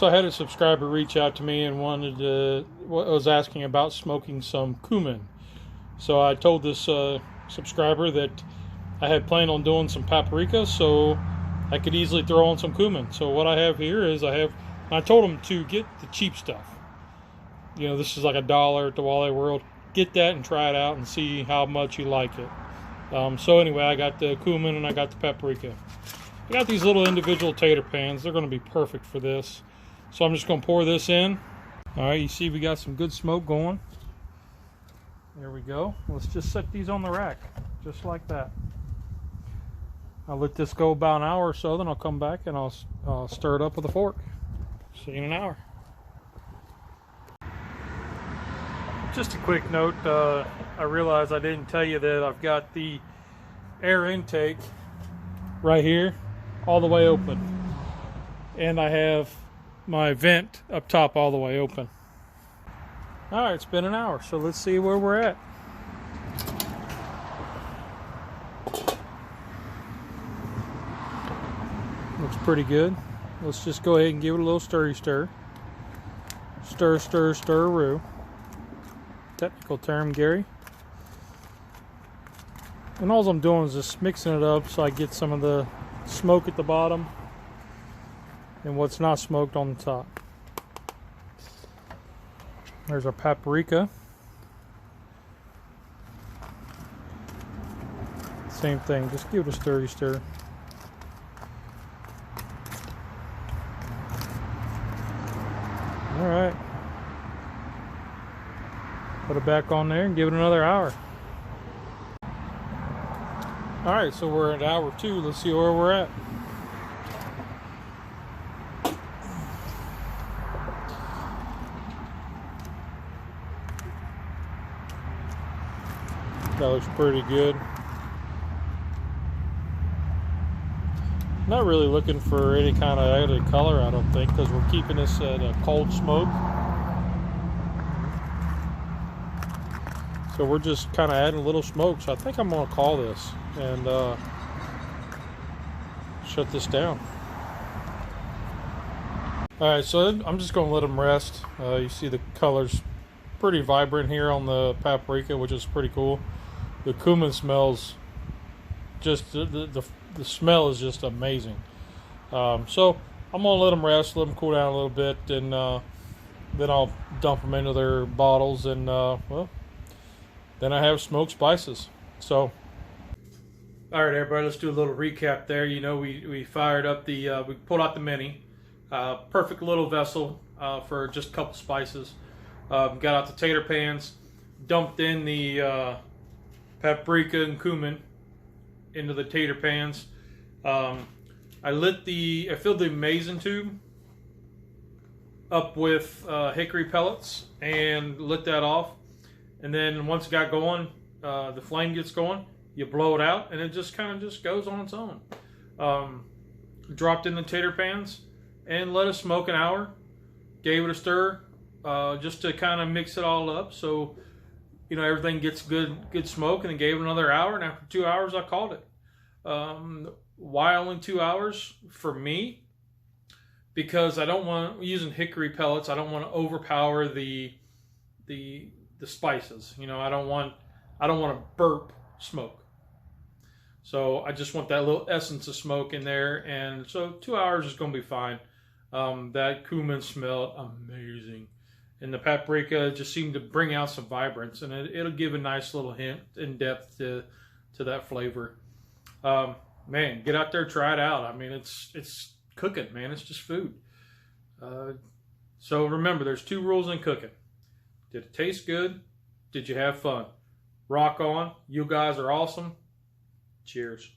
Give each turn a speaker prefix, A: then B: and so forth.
A: So I had a subscriber reach out to me and was asking about smoking some cumin. So I told this subscriber that I had planned on doing some paprika, so I could easily throw on some cumin. So what I have here is I told him to get the cheap stuff. You know, this is like $1 at the Walleye World. Get that and try it out and see how much you like it. So anyway, I got the cumin and I got the paprika. I got these little individual tater pans. They're going to be perfect for this. So I'm just going to pour this in. All right, you see we got some good smoke going. There we go. Let's just set these on the rack, just like that. I'll let this go about an hour or so, then I'll come back and I'll stir it up with a fork. See you in an hour. Just a quick note, I realized I didn't tell you that I've got the air intake right here all the way open. And I have my vent up top all the way open. Alright, it's been an hour, so let's see where we're at. Looks pretty good. Let's just go ahead and give it a little stir. Stir, stir, stir-roo. Technical term, Gary. And all I'm doing is just mixing it up so I get some of the smoke at the bottom and what's not smoked on the top. There's our paprika. Same thing, just give it a stir. Alright. Put it back on there and give it another hour. Alright, so we're at hour 2. Let's see where we're at. That looks pretty good. Not really looking for any kind of added color, I don't think, because we're keeping this at a cold smoke. So we're just kind of adding a little smoke. So I think I'm going to call this and shut this down. Alright, so I'm just going to let them rest. You see the colors pretty vibrant here on the paprika, which is pretty cool. The cumin smells just, the smell is just amazing. So I'm going to let them rest, let them cool down a little bit, and then I'll dump them into their bottles, and well, then I have smoked spices. So, all right, everybody, let's do a little recap there. You know, we fired up the, we pulled out the mini, perfect little vessel for just a couple spices. Got out the tater pans, dumped in the paprika and cumin into the tater pans. I filled the mason tube up with hickory pellets and lit that off. And then once it got going, the flame gets going, you blow it out, and it just kind of just goes on its own. Dropped in the tater pans and let it smoke an hour. Gave it a stir just to kind of mix it all up, so you know everything gets good smoke. And then gave it another hour, and after 2 hours, I called it. Why only 2 hours for me? Because I don't want, using hickory pellets, I don't want to overpower the spices. You know, I don't want to burp smoke. So I just want that little essence of smoke in there, and so 2 hours is going to be fine. That cumin smelled amazing, and the paprika just seemed to bring out some vibrance, and it'll give a nice little hint in depth to that flavor. Man, get out there, try it out. I mean, it's cooking, man. It's just food. So remember, there's 2 rules in cooking. Did it taste good? Did you have fun? Rock on. You guys are awesome. Cheers.